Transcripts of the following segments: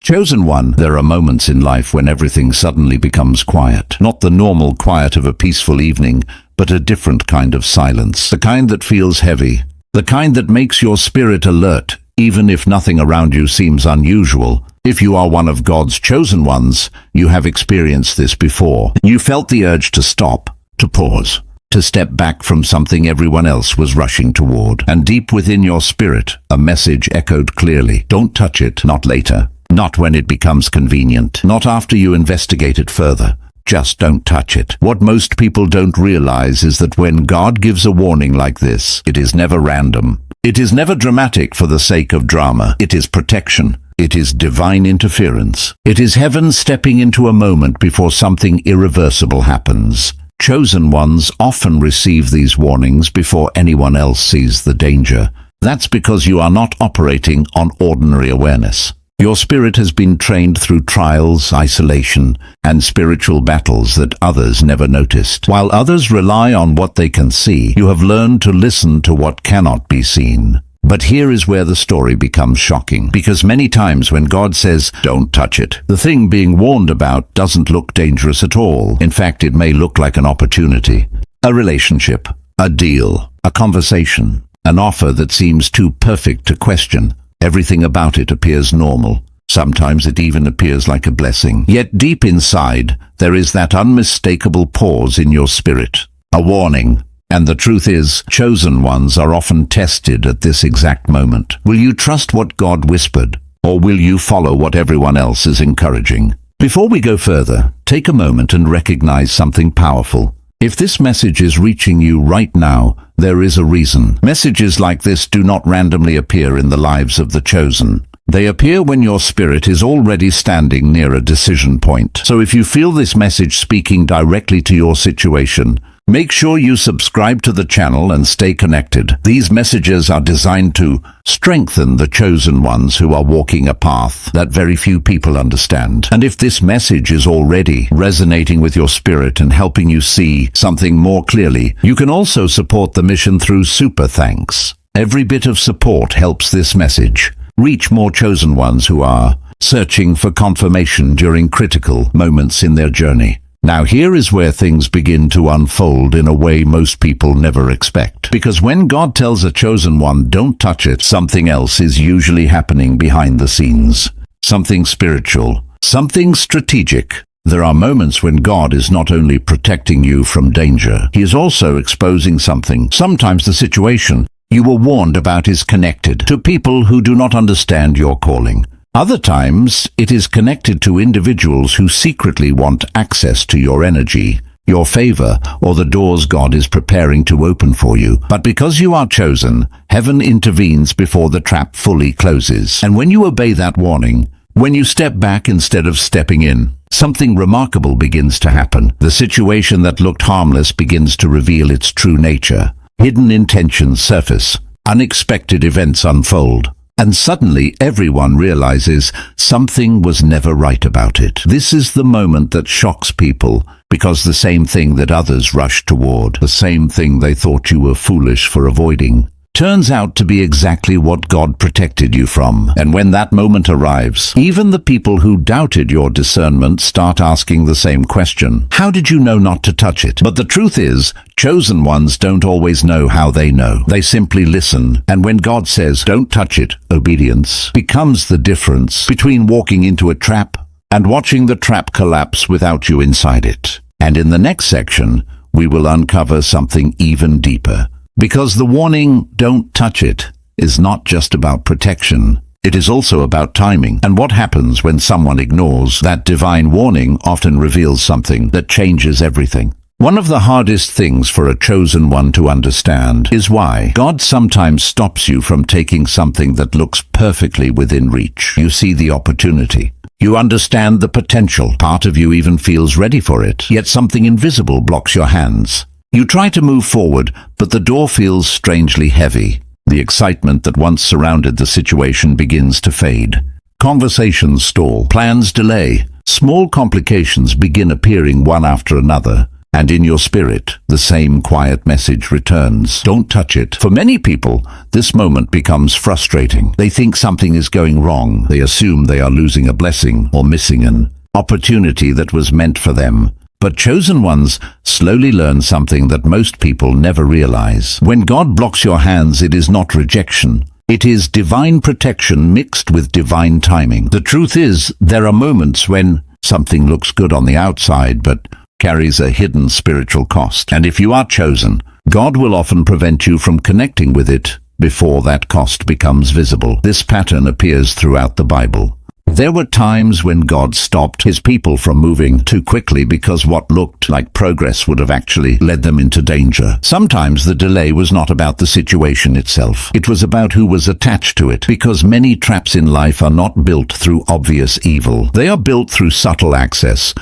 Chosen one, there are moments in life when everything suddenly becomes quiet. Not the normal quiet of a peaceful evening, but a different kind of silence. The kind that feels heavy. The kind that makes your spirit alert, even if nothing around you seems unusual. If you are one of God's chosen ones, you have experienced this before. You felt the urge to stop, to pause, to step back from something everyone else was rushing toward. And deep within your spirit, a message echoed clearly. Don't touch it, not later. Not when it becomes convenient. Not after you investigate it further. Just don't touch it. What most people don't realize is that when God gives a warning like this, it is never random. It is never dramatic for the sake of drama. It is protection. It is divine interference. It is heaven stepping into a moment before something irreversible happens. Chosen ones often receive these warnings before anyone else sees the danger. That's because you are not operating on ordinary awareness. Your spirit has been trained through trials, isolation, and spiritual battles that others never noticed. While others rely on what they can see, you have learned to listen to what cannot be seen. But here is where the story becomes shocking, because many times when God says, "Don't touch it," the thing being warned about doesn't look dangerous at all. In fact, it may look like an opportunity, a relationship, a deal, a conversation, an offer that seems too perfect to question. Everything about it appears normal. Sometimes it even appears like a blessing. Yet deep inside, there is that unmistakable pause in your spirit, a warning. And the truth is, chosen ones are often tested at this exact moment. Will you trust what God whispered, or will you follow what everyone else is encouraging? Before we go further, take a moment and recognize something powerful. If this message is reaching you right now, there is a reason. Messages like this do not randomly appear in the lives of the chosen. They appear when your spirit is already standing near a decision point. So if you feel this message speaking directly to your situation, make sure you subscribe to the channel and stay connected. These messages are designed to strengthen the chosen ones who are walking a path that very few people understand. And if this message is already resonating with your spirit and helping you see something more clearly, you can also support the mission through super thanks. Every bit of support helps this message reach more chosen ones who are searching for confirmation during critical moments in their journey. Now here is where things begin to unfold in a way most people never expect. Because when God tells a chosen one, "Don't touch it," something else is usually happening behind the scenes. Something spiritual, something strategic. There are moments when God is not only protecting you from danger, He is also exposing something. Sometimes the situation you were warned about is connected to people who do not understand your calling. Other times, it is connected to individuals who secretly want access to your energy, your favor, or the doors God is preparing to open for you. But because you are chosen, heaven intervenes before the trap fully closes. And when you obey that warning, when you step back instead of stepping in, something remarkable begins to happen. The situation that looked harmless begins to reveal its true nature. Hidden intentions surface. Unexpected events unfold. And suddenly everyone realizes something was never right about it. This is the moment that shocks people, because the same thing that others rushed toward, the same thing they thought you were foolish for avoiding, turns out to be exactly what God protected you from. And when that moment arrives, even the people who doubted your discernment start asking the same question. How did you know not to touch it? But the truth is, chosen ones don't always know how they know. They simply listen. And when God says, "Don't touch it," obedience becomes the difference between walking into a trap and watching the trap collapse without you inside it. And in the next section, we will uncover something even deeper. Because the warning, "Don't touch it," is not just about protection. It is also about timing. And what happens when someone ignores that divine warning often reveals something that changes everything. One of the hardest things for a chosen one to understand is why God sometimes stops you from taking something that looks perfectly within reach. You see the opportunity. You understand the potential. Part of you even feels ready for it. Yet something invisible blocks your hands. You try to move forward, but the door feels strangely heavy. The excitement that once surrounded the situation begins to fade. Conversations stall, plans delay. Small complications begin appearing one after another. And in your spirit, the same quiet message returns. Don't touch it. For many people, this moment becomes frustrating. They think something is going wrong. They assume they are losing a blessing or missing an opportunity that was meant for them. But chosen ones slowly learn something that most people never realize. When God blocks your hands, it is not rejection. It is divine protection mixed with divine timing. The truth is, there are moments when something looks good on the outside, but carries a hidden spiritual cost. And if you are chosen, God will often prevent you from connecting with it before that cost becomes visible. This pattern appears throughout the Bible. There were times when God stopped his people from moving too quickly because what looked like progress would have actually led them into danger. Sometimes the delay was not about the situation itself. It was about who was attached to it, because many traps in life are not built through obvious evil. They are built through subtle access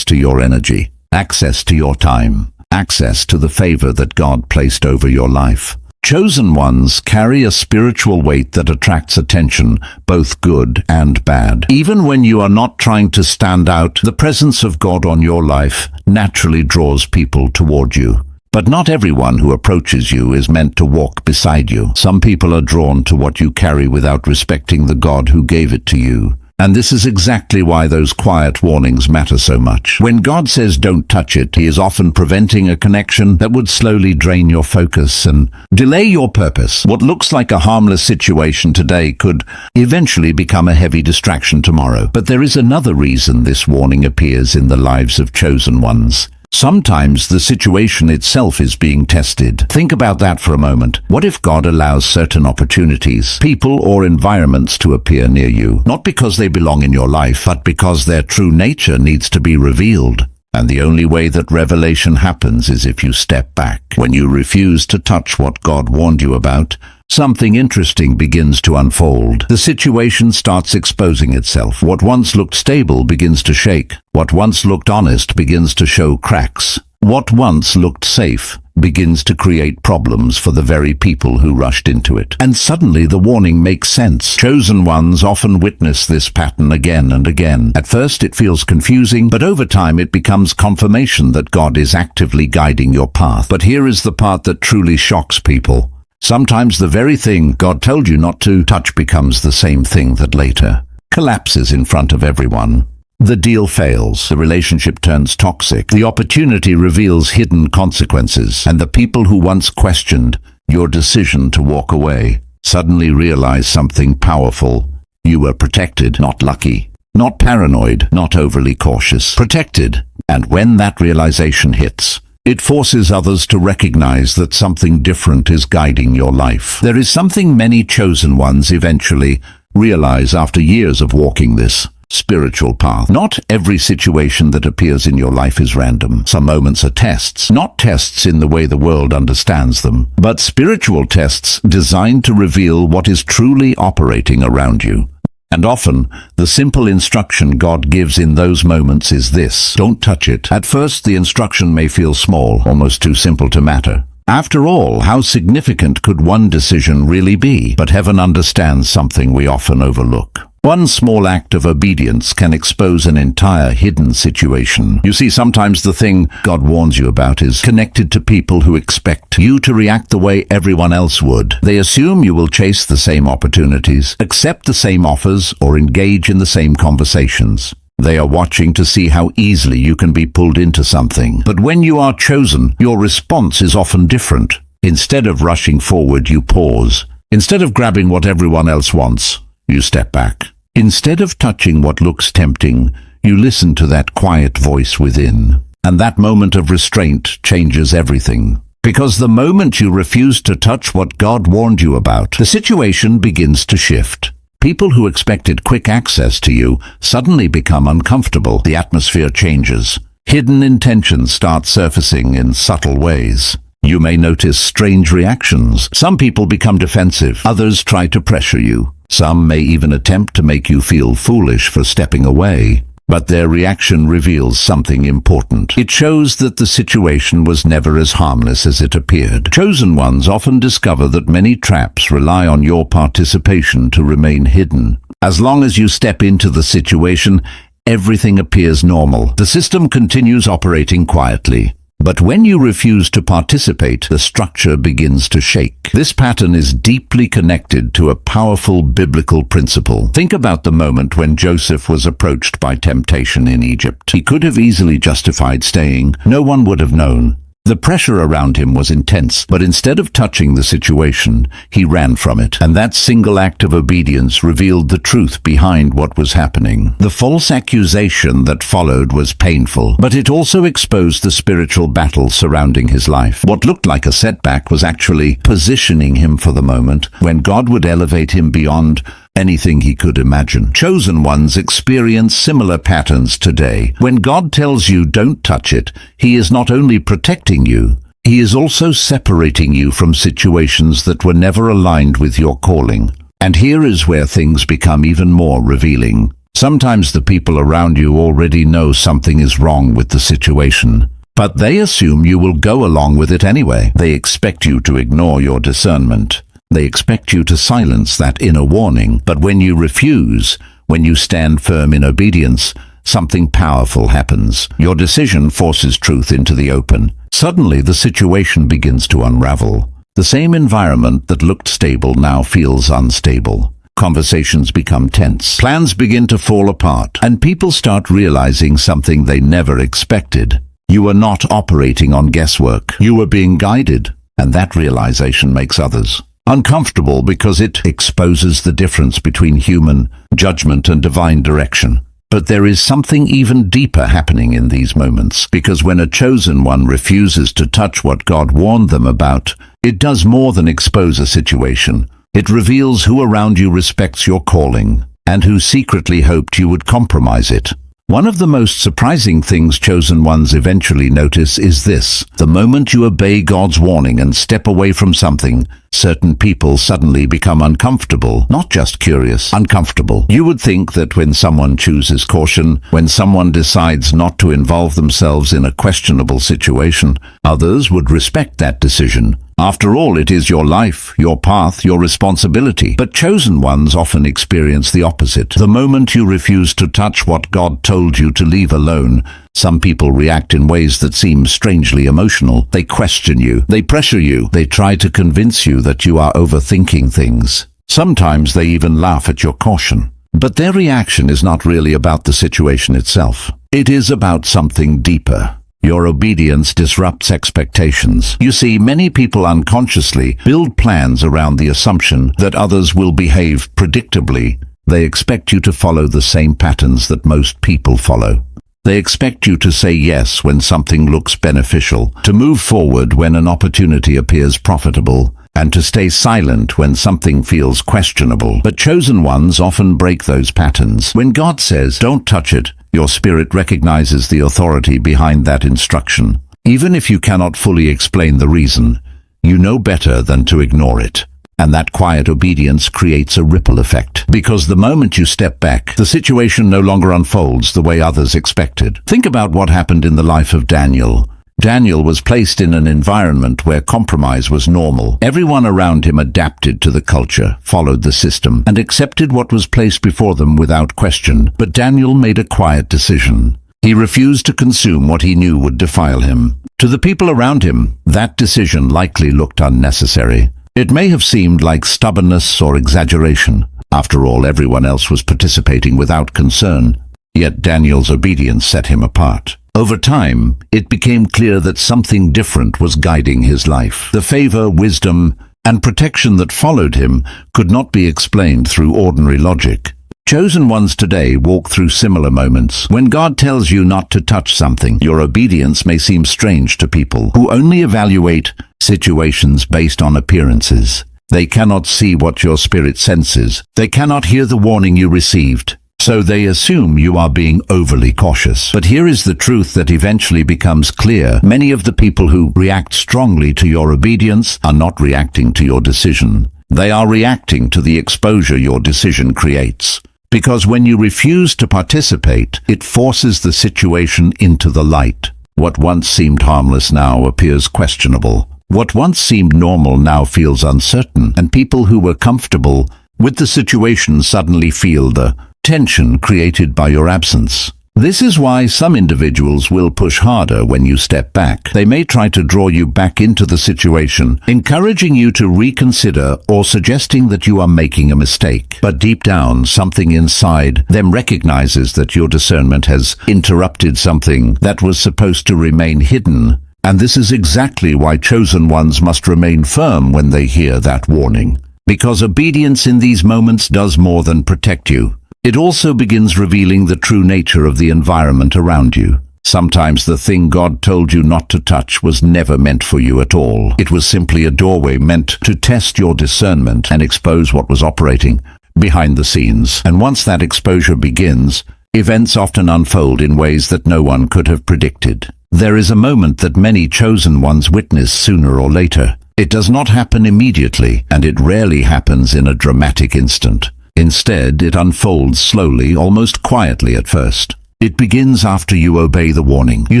to your energy, access to your time, access to the favor that God placed over your life. Chosen ones carry a spiritual weight that attracts attention, both good and bad. Even when you are not trying to stand out, the presence of God on your life naturally draws people toward you. But not everyone who approaches you is meant to walk beside you. Some people are drawn to what you carry without respecting the God who gave it to you. And this is exactly why those quiet warnings matter so much. When God says don't touch it, he is often preventing a connection that would slowly drain your focus and delay your purpose. What looks like a harmless situation today could eventually become a heavy distraction tomorrow. But there is another reason this warning appears in the lives of chosen ones. Sometimes the situation itself is being tested. Think about that for a moment. What if God allows certain opportunities, people or environments to appear near you, not because they belong in your life, but because their true nature needs to be revealed? And the only way that revelation happens is if you step back. When you refuse to touch what God warned you about, something interesting begins to unfold. The situation starts exposing itself. What once looked stable begins to shake. What once looked honest begins to show cracks. What once looked safe begins to create problems for the very people who rushed into it. And suddenly the warning makes sense. Chosen ones often witness this pattern again and again. At first it feels confusing, but over time it becomes confirmation that God is actively guiding your path. But here is the part that truly shocks people. Sometimes the very thing God told you not to touch becomes the same thing that later collapses in front of everyone. The deal fails, the relationship turns toxic, the opportunity reveals hidden consequences, and the people who once questioned your decision to walk away suddenly realize something powerful. You were protected, not lucky, not paranoid, not overly cautious. Protected. And when that realization hits, it forces others to recognize that something different is guiding your life. There is something many chosen ones eventually realize after years of walking this spiritual path. Not every situation that appears in your life is random. Some moments are tests, not tests in the way the world understands them, but spiritual tests designed to reveal what is truly operating around you. And often, the simple instruction God gives in those moments is this: don't touch it. At first, the instruction may feel small, almost too simple to matter. After all, how significant could one decision really be? But heaven understands something we often overlook. One small act of obedience can expose an entire hidden situation. You see, sometimes the thing God warns you about is connected to people who expect you to react the way everyone else would. They assume you will chase the same opportunities, accept the same offers, or engage in the same conversations. They are watching to see how easily you can be pulled into something. But when you are chosen, your response is often different. Instead of rushing forward, you pause. Instead of grabbing what everyone else wants, you step back. Instead of touching what looks tempting, you listen to that quiet voice within. And that moment of restraint changes everything. Because the moment you refuse to touch what God warned you about, the situation begins to shift. People who expected quick access to you suddenly become uncomfortable. The atmosphere changes. Hidden intentions start surfacing in subtle ways. You may notice strange reactions. Some people become defensive. Others try to pressure you. Some may even attempt to make you feel foolish for stepping away. But their reaction reveals something important. It shows that the situation was never as harmless as it appeared. Chosen ones often discover that many traps rely on your participation to remain hidden. As long as you step into the situation, everything appears normal. The system continues operating quietly. But when you refuse to participate, the structure begins to shake. This pattern is deeply connected to a powerful biblical principle. Think about the moment when Joseph was approached by temptation in Egypt. He could have easily justified staying. No one would have known. The pressure around him was intense, but instead of touching the situation, he ran from it. And that single act of obedience revealed the truth behind what was happening. The false accusation that followed was painful, but it also exposed the spiritual battle surrounding his life. What looked like a setback was actually positioning him for the moment when God would elevate him beyond anything he could imagine. Chosen ones experience similar patterns today. When God tells you don't touch it, He is not only protecting you, He is also separating you from situations that were never aligned with your calling. And here is where things become even more revealing. Sometimes the people around you already know something is wrong with the situation, but they assume you will go along with it anyway. They expect you to ignore your discernment. They expect you to silence that inner warning. But when you refuse, when you stand firm in obedience, something powerful happens. Your decision forces truth into the open. Suddenly, the situation begins to unravel. The same environment that looked stable now feels unstable. Conversations become tense. Plans begin to fall apart, and people start realizing something they never expected. You are not operating on guesswork. You are being guided, and that realization makes others uncomfortable because it exposes the difference between human judgment and divine direction. But there is something even deeper happening in these moments, because when a chosen one refuses to touch what God warned them about, it does more than expose a situation. It reveals who around you respects your calling and who secretly hoped you would compromise it. One of the most surprising things chosen ones eventually notice is this: the moment you obey God's warning and step away from something, certain people suddenly become uncomfortable, not just curious, uncomfortable. You would think that when someone chooses caution, when someone decides not to involve themselves in a questionable situation, others would respect that decision. After all, it is your life, your path, your responsibility. But chosen ones often experience the opposite. The moment you refuse to touch what God told you to leave alone, some people react in ways that seem strangely emotional. They question you, they pressure you, they try to convince you that you are overthinking things. Sometimes they even laugh at your caution. But their reaction is not really about the situation itself. It is about something deeper. Your obedience disrupts expectations. You see, many people unconsciously build plans around the assumption that others will behave predictably. They expect you to follow the same patterns that most people follow. They expect you to say yes when something looks beneficial, to move forward when an opportunity appears profitable, and to stay silent when something feels questionable. But chosen ones often break those patterns. When God says, "Don't touch it," your spirit recognizes the authority behind that instruction. Even if you cannot fully explain the reason, you know better than to ignore it. And that quiet obedience creates a ripple effect. Because the moment you step back, the situation no longer unfolds the way others expected. Think about what happened in the life of Daniel. Daniel was placed in an environment where compromise was normal. Everyone around him adapted to the culture, followed the system, and accepted what was placed before them without question. But Daniel made a quiet decision. He refused to consume what he knew would defile him. To the people around him, that decision likely looked unnecessary. It may have seemed like stubbornness or exaggeration. After all, everyone else was participating without concern. Yet Daniel's obedience set him apart. Over time, it became clear that something different was guiding his life. The favor, wisdom, and protection that followed him could not be explained through ordinary logic. Chosen ones today walk through similar moments. When God tells you not to touch something, your obedience may seem strange to people who only evaluate situations based on appearances. They cannot see what your spirit senses. They cannot hear the warning you received. So they assume you are being overly cautious. But here is the truth that eventually becomes clear. Many of the people who react strongly to your obedience are not reacting to your decision. They are reacting to the exposure your decision creates. Because when you refuse to participate, it forces the situation into the light. What once seemed harmless now appears questionable. What once seemed normal now feels uncertain, and people who were comfortable with the situation suddenly feel the tension created by your absence. This is why some individuals will push harder when you step back. They may try to draw you back into the situation, encouraging you to reconsider or suggesting that you are making a mistake. But deep down, something inside them recognizes that your discernment has interrupted something that was supposed to remain hidden. And this is exactly why chosen ones must remain firm when they hear that warning. Because obedience in these moments does more than protect you. It also begins revealing the true nature of the environment around you. Sometimes the thing God told you not to touch was never meant for you at all. It was simply a doorway meant to test your discernment and expose what was operating behind the scenes. And once that exposure begins, events often unfold in ways that no one could have predicted. There is a moment that many chosen ones witness sooner or later. It does not happen immediately, and it rarely happens in a dramatic instant. Instead, it unfolds slowly, almost quietly at first. It begins after you obey the warning. You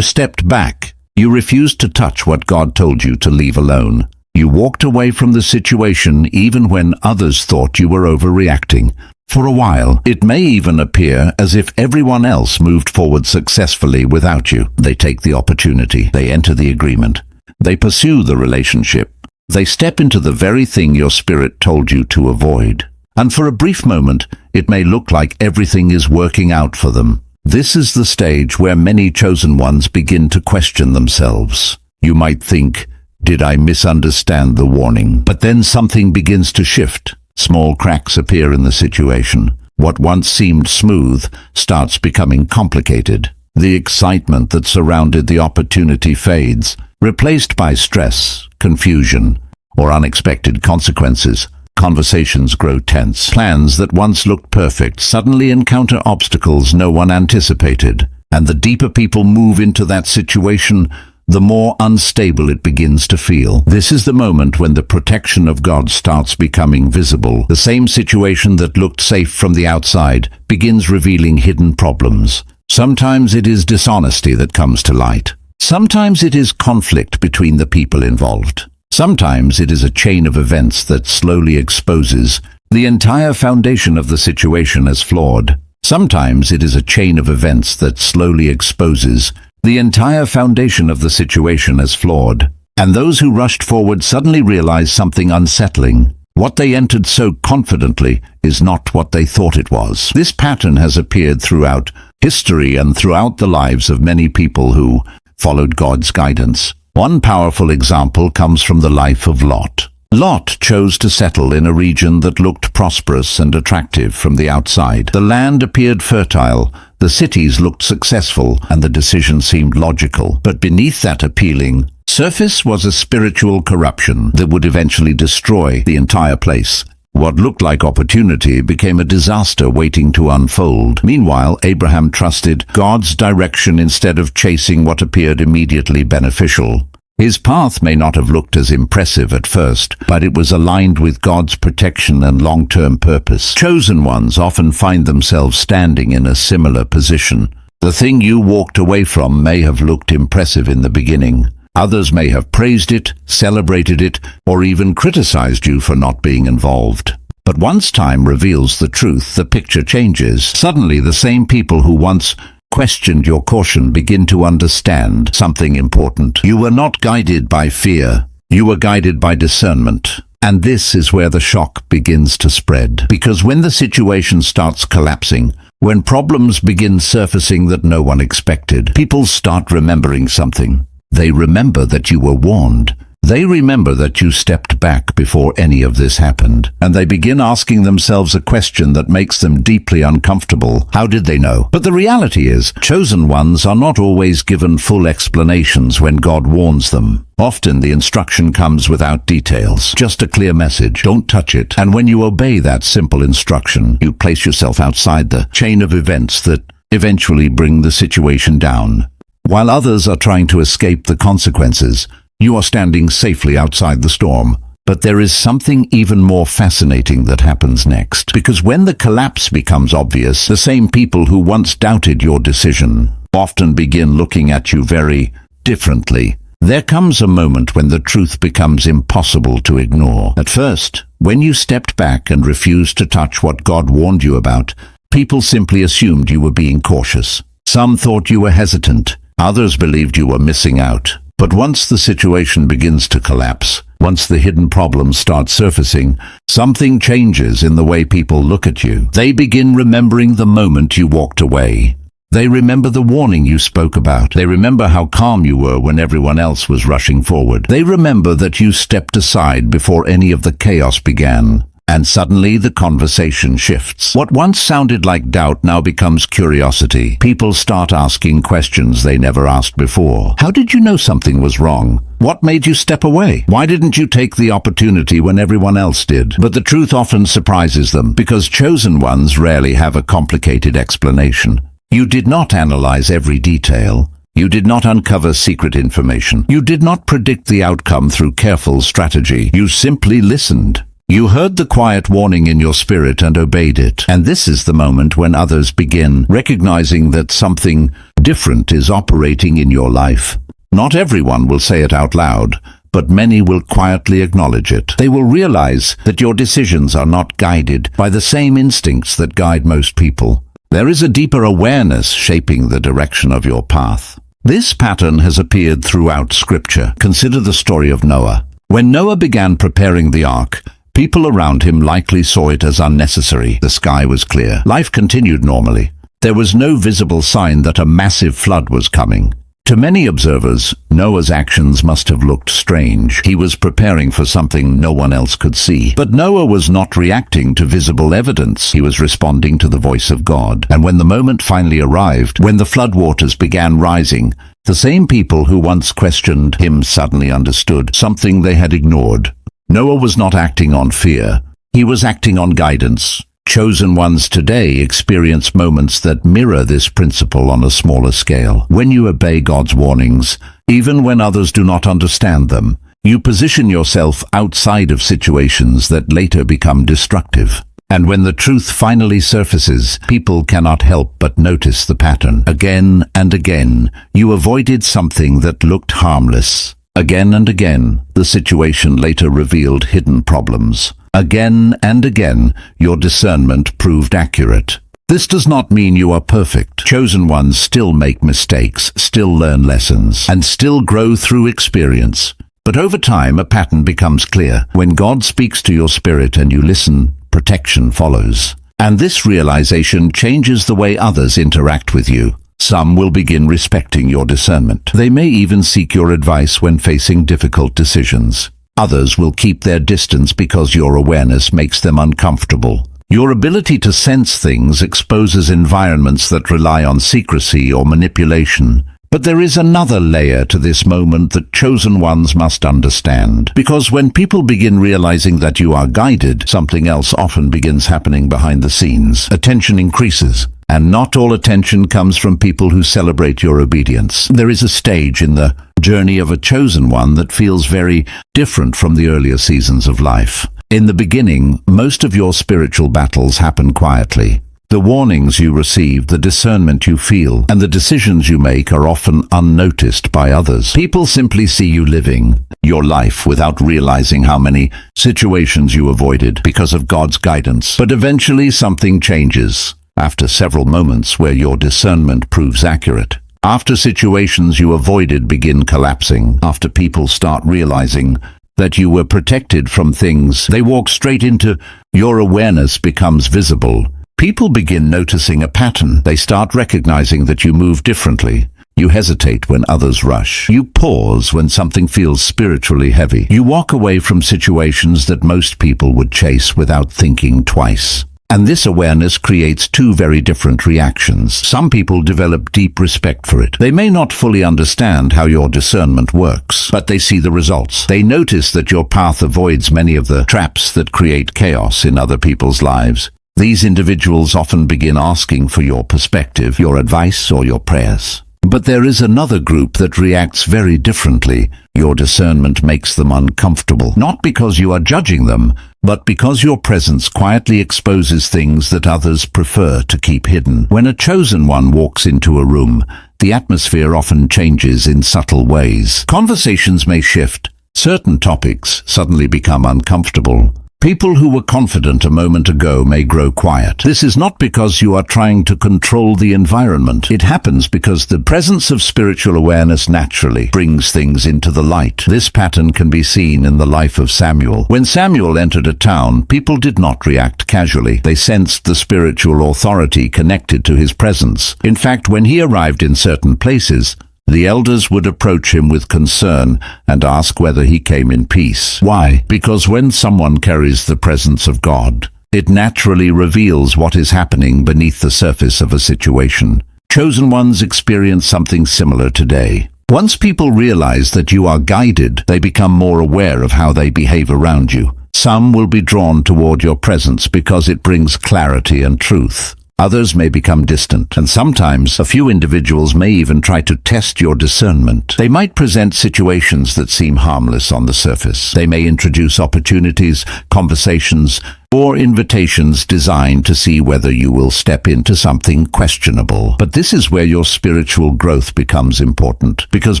stepped back. You refused to touch what God told you to leave alone. You walked away from the situation even when others thought you were overreacting. For a while, it may even appear as if everyone else moved forward successfully without you. They take the opportunity. They enter the agreement. They pursue the relationship. They step into the very thing your spirit told you to avoid. And for a brief moment, it may look like everything is working out for them. This is the stage where many chosen ones begin to question themselves. You might think, did I misunderstand the warning? But then something begins to shift. Small cracks appear in the situation. What once seemed smooth starts becoming complicated. The excitement that surrounded the opportunity fades, replaced by stress, confusion, or unexpected consequences. Conversations grow tense. Plans that once looked perfect suddenly encounter obstacles no one anticipated. And the deeper people move into that situation, the more unstable it begins to feel. This is the moment when the protection of God starts becoming visible. The same situation that looked safe from the outside begins revealing hidden problems. Sometimes it is dishonesty that comes to light. Sometimes it is conflict between the people involved. Sometimes it is a chain of events that slowly exposes the entire foundation of the situation as flawed. Sometimes it is a chain of events that slowly exposes the entire foundation of the situation as flawed. And those who rushed forward suddenly realize something unsettling. What they entered so confidently is not what they thought it was. This pattern has appeared throughout history and throughout the lives of many people who followed God's guidance. One powerful example comes from the life of Lot. Lot chose to settle in a region that looked prosperous and attractive from the outside. The land appeared fertile, the cities looked successful, and the decision seemed logical. But beneath that appealing surface was a spiritual corruption that would eventually destroy the entire place. What looked like opportunity became a disaster waiting to unfold. Meanwhile, Abraham trusted God's direction instead of chasing what appeared immediately beneficial. His path may not have looked as impressive at first, but it was aligned with God's protection and long-term purpose. Chosen ones often find themselves standing in a similar position. The thing you walked away from may have looked impressive in the beginning. Others may have praised it, celebrated it, or even criticized you for not being involved. But once time reveals the truth, the picture changes. Suddenly, the same people who once questioned your caution begin to understand something important. You were not guided by fear. You were guided by discernment. And this is where the shock begins to spread. Because when the situation starts collapsing, when problems begin surfacing that no one expected, people start remembering something. They remember that you were warned. They remember that you stepped back before any of this happened. And they begin asking themselves a question that makes them deeply uncomfortable. How did they know? But the reality is, chosen ones are not always given full explanations when God warns them. Often the instruction comes without details, just a clear message, don't touch it. And when you obey that simple instruction, you place yourself outside the chain of events that eventually bring the situation down. While others are trying to escape the consequences, you are standing safely outside the storm. But there is something even more fascinating that happens next. Because when the collapse becomes obvious, the same people who once doubted your decision often begin looking at you very differently. There comes a moment when the truth becomes impossible to ignore. At first, when you stepped back and refused to touch what God warned you about, people simply assumed you were being cautious. Some thought you were hesitant. Others believed you were missing out. But once the situation begins to collapse, once the hidden problems start surfacing, something changes in the way people look at you. They begin remembering the moment you walked away. They remember the warning you spoke about. They remember how calm you were when everyone else was rushing forward. They remember that you stepped aside before any of the chaos began. And suddenly the conversation shifts. What once sounded like doubt now becomes curiosity. People start asking questions they never asked before. How did you know something was wrong? What made you step away? Why didn't you take the opportunity when everyone else did? But the truth often surprises them, because chosen ones rarely have a complicated explanation. You did not analyze every detail. You did not uncover secret information. You did not predict the outcome through careful strategy. You simply listened. You heard the quiet warning in your spirit and obeyed it. And this is the moment when others begin recognizing that something different is operating in your life. Not everyone will say it out loud, but many will quietly acknowledge it. They will realize that your decisions are not guided by the same instincts that guide most people. There is a deeper awareness shaping the direction of your path. This pattern has appeared throughout Scripture. Consider the story of Noah. When Noah began preparing the ark, people around him likely saw it as unnecessary. The sky was clear. Life continued normally. There was no visible sign that a massive flood was coming. To many observers, Noah's actions must have looked strange. He was preparing for something no one else could see. But Noah was not reacting to visible evidence. He was responding to the voice of God. And when the moment finally arrived, when the floodwaters began rising, the same people who once questioned him suddenly understood something they had ignored. Noah was not acting on fear. He was acting on guidance. Chosen ones today experience moments that mirror this principle on a smaller scale. When you obey God's warnings, even when others do not understand them, you position yourself outside of situations that later become destructive. And when the truth finally surfaces, people cannot help but notice the pattern. Again and again, you avoided something that looked harmless. Again and again, the situation later revealed hidden problems. Again and again, your discernment proved accurate. This does not mean you are perfect. Chosen ones still make mistakes, still learn lessons, and still grow through experience. But over time, a pattern becomes clear. When God speaks to your spirit and you listen, protection follows. And this realization changes the way others interact with you. Some will begin respecting your discernment. They may even seek your advice when facing difficult decisions. Others will keep their distance because your awareness makes them uncomfortable. Your ability to sense things exposes environments that rely on secrecy or manipulation. But there is another layer to this moment that chosen ones must understand. Because when people begin realizing that you are guided, something else often begins happening behind the scenes. Attention increases. And not all attention comes from people who celebrate your obedience. There is a stage in the journey of a chosen one that feels very different from the earlier seasons of life. In the beginning, most of your spiritual battles happen quietly. The warnings you receive, the discernment you feel, and the decisions you make are often unnoticed by others. People simply see you living your life without realizing how many situations you avoided because of God's guidance. But eventually something changes. After several moments where your discernment proves accurate, after situations you avoided begin collapsing, after people start realizing that you were protected from things they walk straight into, your awareness becomes visible. People begin noticing a pattern. They start recognizing that you move differently. You hesitate when others rush. You pause when something feels spiritually heavy. You walk away from situations that most people would chase without thinking twice. And this awareness creates two very different reactions. Some people develop deep respect for it. They may not fully understand how your discernment works, but they see the results. They notice that your path avoids many of the traps that create chaos in other people's lives. These individuals often begin asking for your perspective, your advice, or your prayers. But there is another group that reacts very differently. Your discernment makes them uncomfortable, not because you are judging them, but because your presence quietly exposes things that others prefer to keep hidden. When a chosen one walks into a room, the atmosphere often changes in subtle ways. Conversations may shift. Certain topics suddenly become uncomfortable. People who were confident a moment ago may grow quiet. This is not because you are trying to control the environment. It happens because the presence of spiritual awareness naturally brings things into the light. This pattern can be seen in the life of Samuel. When Samuel entered a town, people did not react casually. They sensed the spiritual authority connected to his presence. In fact, when he arrived in certain places, the elders would approach him with concern and ask whether he came in peace. Why? Because when someone carries the presence of God, it naturally reveals what is happening beneath the surface of a situation. Chosen ones experience something similar today. Once people realize that you are guided, they become more aware of how they behave around you. Some will be drawn toward your presence because it brings clarity and truth. Others may become distant, and sometimes a few individuals may even try to test your discernment. They might present situations that seem harmless on the surface. They may introduce opportunities, conversations, or invitations designed to see whether you will step into something questionable. But this is where your spiritual growth becomes important, because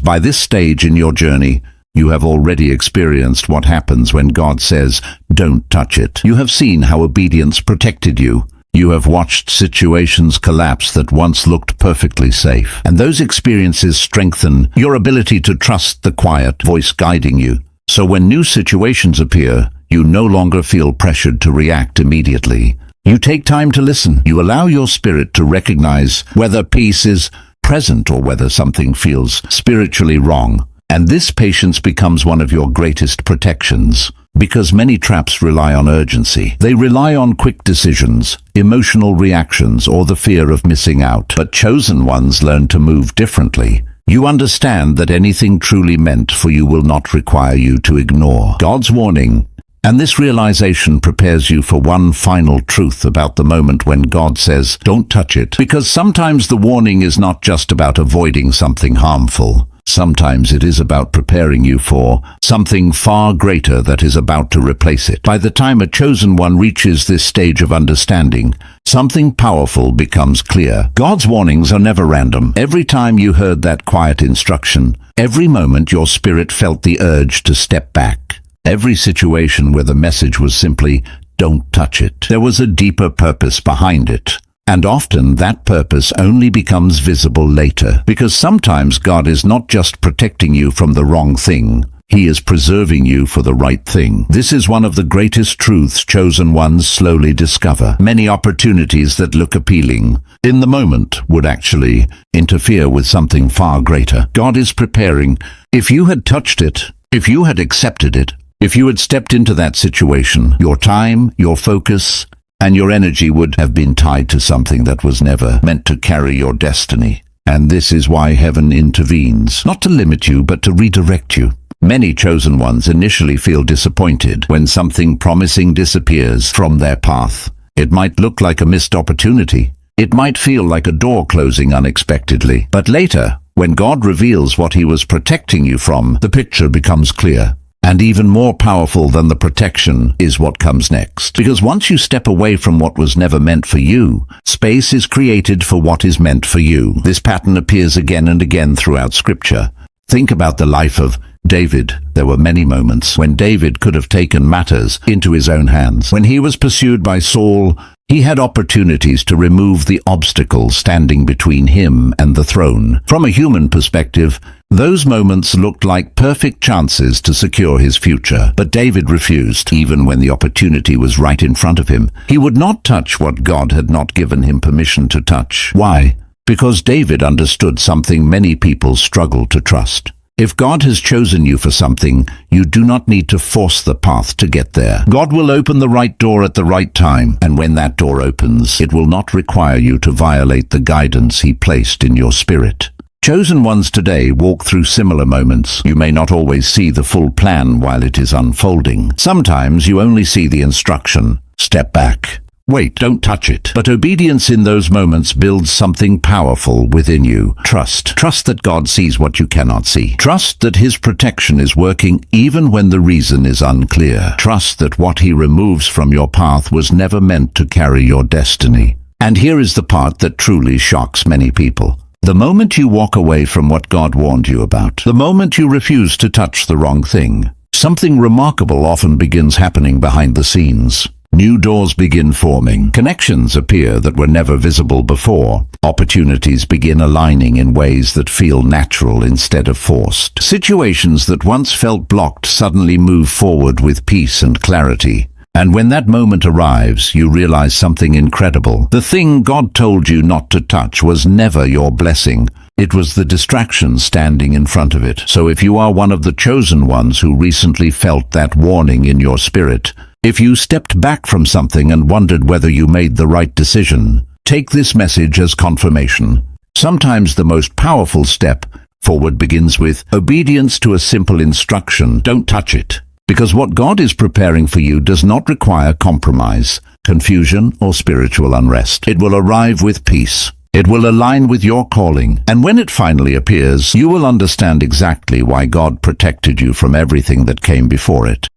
by this stage in your journey, you have already experienced what happens when God says, "Don't touch it." You have seen how obedience protected you. You have watched situations collapse that once looked perfectly safe. And those experiences strengthen your ability to trust the quiet voice guiding you. So when new situations appear, you no longer feel pressured to react immediately. You take time to listen. You allow your spirit to recognize whether peace is present or whether something feels spiritually wrong. And this patience becomes one of your greatest protections. Because many traps rely on urgency. They rely on quick decisions, emotional reactions, or the fear of missing out. But chosen ones learn to move differently. You understand that anything truly meant for you will not require you to ignore God's warning. And this realization prepares you for one final truth about the moment when God says, "Don't touch it." Because sometimes the warning is not just about avoiding something harmful. Sometimes it is about preparing you for something far greater that is about to replace it. By the time a chosen one reaches this stage of understanding, something powerful becomes clear. God's warnings are never random. Every time you heard that quiet instruction, every moment your spirit felt the urge to step back. Every situation where the message was simply, "Don't touch it," there was a deeper purpose behind it. And often that purpose only becomes visible later, because sometimes God is not just protecting you from the wrong thing, He is preserving you for the right thing. This is one of the greatest truths chosen ones slowly discover. Many opportunities that look appealing in the moment would actually interfere with something far greater. God is preparing. If you had touched it, if you had accepted it, if you had stepped into that situation, your time, your focus, and your energy would have been tied to something that was never meant to carry your destiny. And this is why heaven intervenes, not to limit you, but to redirect you. Many chosen ones initially feel disappointed when something promising disappears from their path. It might look like a missed opportunity. It might feel like a door closing unexpectedly. But later, when God reveals what He was protecting you from, the picture becomes clear. And even more powerful than the protection is what comes next. Because once you step away from what was never meant for you, space is created for what is meant for you. This pattern appears again and again throughout Scripture. Think about the life of David. There were many moments when David could have taken matters into his own hands. When he was pursued by Saul, he had opportunities to remove the obstacles standing between him and the throne. From a human perspective, those moments looked like perfect chances to secure his future. But David refused, even when the opportunity was right in front of him. He would not touch what God had not given him permission to touch. Why? Because David understood something many people struggle to trust. If God has chosen you for something, you do not need to force the path to get there. God will open the right door at the right time, and when that door opens, it will not require you to violate the guidance He placed in your spirit. Chosen ones today walk through similar moments. You may not always see the full plan while it is unfolding. Sometimes you only see the instruction, "Step back. Wait, don't touch it." But obedience in those moments builds something powerful within you. Trust. Trust that God sees what you cannot see. Trust that His protection is working even when the reason is unclear. Trust that what He removes from your path was never meant to carry your destiny. And here is the part that truly shocks many people. The moment you walk away from what God warned you about, the moment you refuse to touch the wrong thing, something remarkable often begins happening behind the scenes. New doors begin forming. Connections appear that were never visible before. Opportunities begin aligning in ways that feel natural instead of forced. Situations that once felt blocked suddenly move forward with peace and clarity. And when that moment arrives, you realize something incredible. The thing God told you not to touch was never your blessing. It was the distraction standing in front of it. So if you are one of the chosen ones who recently felt that warning in your spirit, if you stepped back from something and wondered whether you made the right decision, take this message as confirmation. Sometimes the most powerful step forward begins with obedience to a simple instruction. Don't touch it. Because what God is preparing for you does not require compromise, confusion, or spiritual unrest. It will arrive with peace. It will align with your calling. And when it finally appears, you will understand exactly why God protected you from everything that came before it.